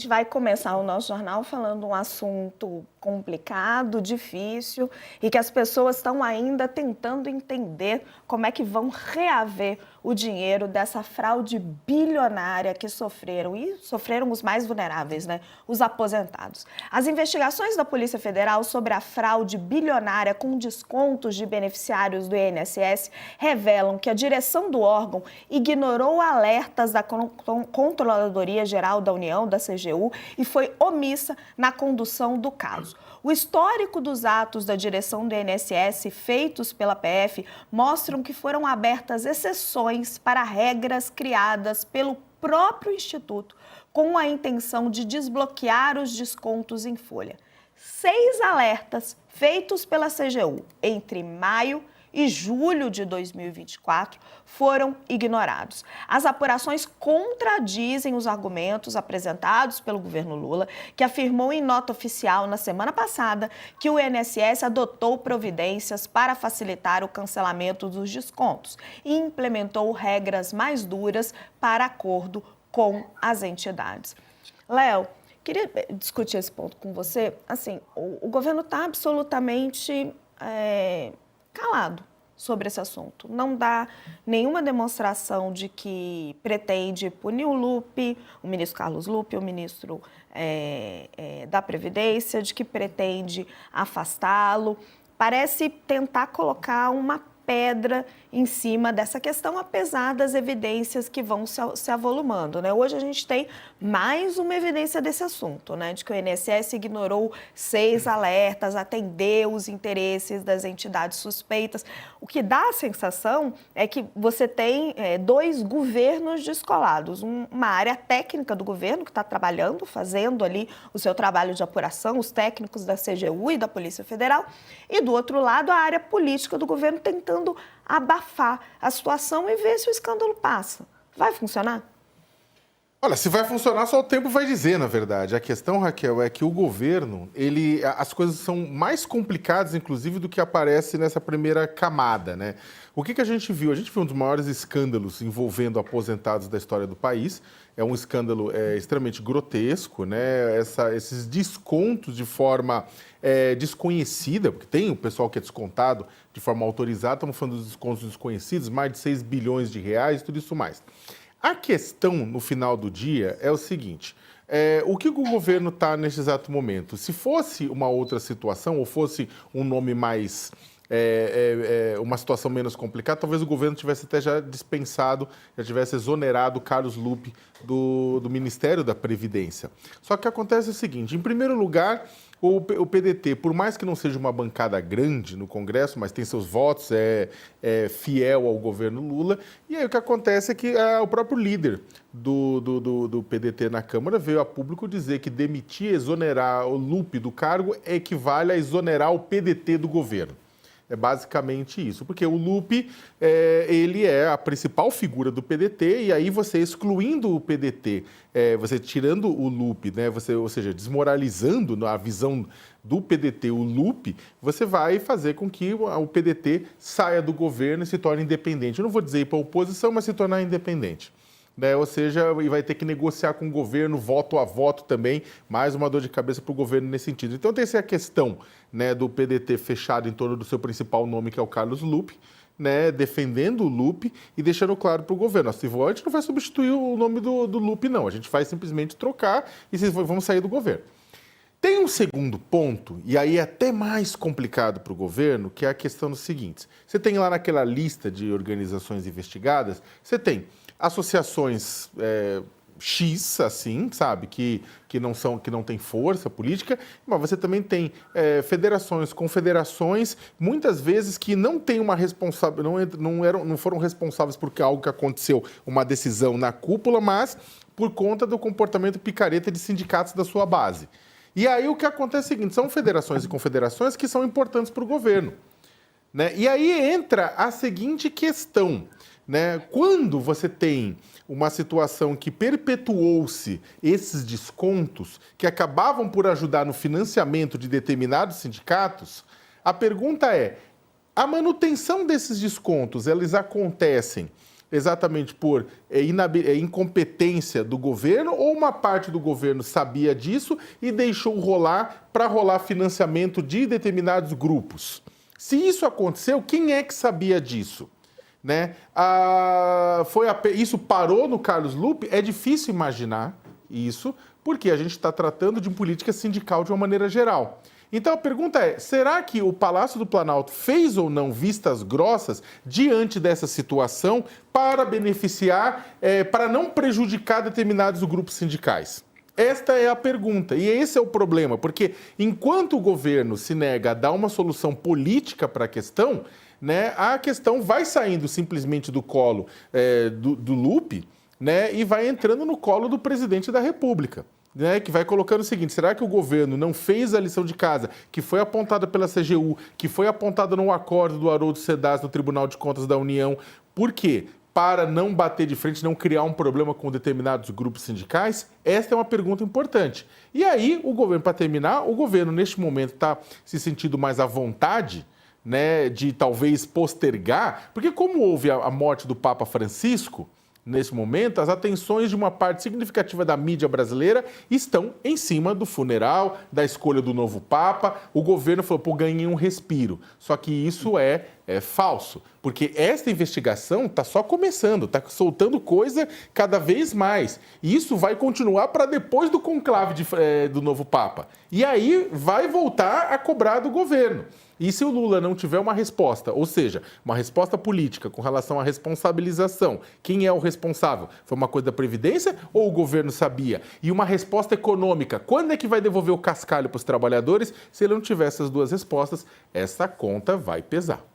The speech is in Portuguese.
gente vai começar o nosso jornal falando um assunto complicado, difícil e que as pessoas estão ainda tentando entender como é que vão reaver o dinheiro dessa fraude bilionária que sofreram os mais vulneráveis, né? Os aposentados. As investigações da Polícia Federal sobre a fraude bilionária com descontos de beneficiários do INSS revelam que a direção do órgão ignorou alertas da Controladoria Geral da União, da CGU, e foi omissa na condução do caso. O histórico dos atos da direção do INSS feitos pela PF mostram que foram abertas exceções para regras criadas pelo próprio Instituto com a intenção de desbloquear os descontos em folha. 6 alertas feitos pela CGU entre maio e julho de 2024 foram ignorados. As apurações contradizem os argumentos apresentados pelo governo Lula, que afirmou em nota oficial na semana passada que o INSS adotou providências para facilitar o cancelamento dos descontos e implementou regras mais duras para acordo com as entidades. Léo, queria discutir esse ponto com você. Assim, o governo está absolutamente calado sobre esse assunto. Não dá nenhuma demonstração de que pretende punir o Lupe, o ministro Carlos Lupe, o ministro da Previdência, de que pretende afastá-lo. Parece tentar colocar uma pedra em cima dessa questão, apesar das evidências que vão se avolumando, né? Hoje a gente tem mais uma evidência desse assunto, né? De que o INSS ignorou 6 alertas, atendeu os interesses das entidades suspeitas. O que dá a sensação é que você tem 2 governos descolados, uma área técnica do governo que está trabalhando, fazendo ali o seu trabalho de apuração, os técnicos da CGU e da Polícia Federal, e do outro lado a área política do governo tentando abafar a situação e ver se o escândalo passa. Vai funcionar? Olha, se vai funcionar, só o tempo vai dizer, na verdade. A questão, Raquel, é que o governo, as coisas são mais complicadas, inclusive, do que aparece nessa primeira camada, né? O que a gente viu? A gente viu um dos maiores escândalos envolvendo aposentados da história do país. É um escândalo extremamente grotesco, né? Esses descontos de forma desconhecida, porque tem o pessoal que é descontado de forma autorizada, estamos falando dos descontos desconhecidos, mais de 6 bilhões de reais, tudo isso mais. A questão, no final do dia, é o seguinte: o que o governo está nesse exato momento? Se fosse uma outra situação, ou fosse um nome mais... uma situação menos complicada, talvez o governo tivesse até já dispensado, já tivesse exonerado Carlos Lupe do Ministério da Previdência. Só que acontece o seguinte: em primeiro lugar, o PDT, por mais que não seja uma bancada grande no Congresso, mas tem seus votos, é fiel ao governo Lula, e aí o que acontece é que o próprio líder do PDT na Câmara veio a público dizer que demitir, exonerar o Lupe do cargo equivale a exonerar o PDT do governo. É basicamente isso, porque o Lupe, ele é a principal figura do PDT, e aí você excluindo o PDT, você tirando o Lupe, né, ou seja, desmoralizando a visão do PDT, o Lupe, você vai fazer com que o PDT saia do governo e se torne independente. Eu não vou dizer ir para a oposição, mas se tornar independente. Né? Ou seja, e vai ter que negociar com o governo, voto a voto também, mais uma dor de cabeça para o governo nesse sentido. Então tem essa questão, né, do PDT fechado em torno do seu principal nome, que é o Carlos Lupe, né, defendendo o Lupe e deixando claro para o governo: a gente não vai substituir o nome do Lupe, não, a gente vai simplesmente trocar e vocês vão sair do governo. Tem um segundo ponto, e aí é até mais complicado para o governo, que é a questão do seguinte: você tem lá naquela lista de organizações investigadas, você tem associações X, assim, sabe, que não têm força política, mas você também tem federações, confederações, muitas vezes que não têm uma responsabilidade, não foram responsáveis por algo que aconteceu, uma decisão na cúpula, mas por conta do comportamento picareta de sindicatos da sua base. E aí o que acontece é o seguinte: são federações e confederações que são importantes para o governo, né? E aí entra a seguinte questão, né? Quando você tem uma situação que perpetuou-se esses descontos, que acabavam por ajudar no financiamento de determinados sindicatos, a pergunta é: a manutenção desses descontos, eles acontecem exatamente por incompetência do governo ou uma parte do governo sabia disso e deixou rolar para rolar financiamento de determinados grupos? Se isso aconteceu, quem é que sabia disso? Né? Isso parou no Carlos Lupe? É difícil imaginar isso, porque a gente está tratando de política sindical de uma maneira geral. Então a pergunta é, será que o Palácio do Planalto fez ou não vistas grossas diante dessa situação para beneficiar, para não prejudicar determinados grupos sindicais? Esta é a pergunta e esse é o problema, porque enquanto o governo se nega a dar uma solução política para a questão, né, a questão vai saindo simplesmente do colo do Lupe, né, e vai entrando no colo do presidente da República. Né, que vai colocando o seguinte, será que o governo não fez a lição de casa que foi apontada pela CGU, que foi apontada no acordo do Haroldo Cedras no Tribunal de Contas da União? Por quê? Para não bater de frente, não criar um problema com determinados grupos sindicais? Esta é uma pergunta importante. E aí, o governo, para terminar, o governo neste momento está se sentindo mais à vontade, né, de talvez postergar, porque como houve a morte do Papa Francisco, nesse momento, as atenções de uma parte significativa da mídia brasileira estão em cima do funeral, da escolha do novo Papa. O governo falou, pô, ganhei um respiro. Só que isso é falso, porque esta investigação está só começando, está soltando coisa cada vez mais. E isso vai continuar para depois do conclave do novo Papa. E aí vai voltar a cobrar do governo. E se o Lula não tiver uma resposta, ou seja, uma resposta política com relação à responsabilização, quem é o responsável? Foi uma coisa da Previdência ou o governo sabia? E uma resposta econômica, quando é que vai devolver o cascalho para os trabalhadores? Se ele não tiver essas duas respostas, essa conta vai pesar.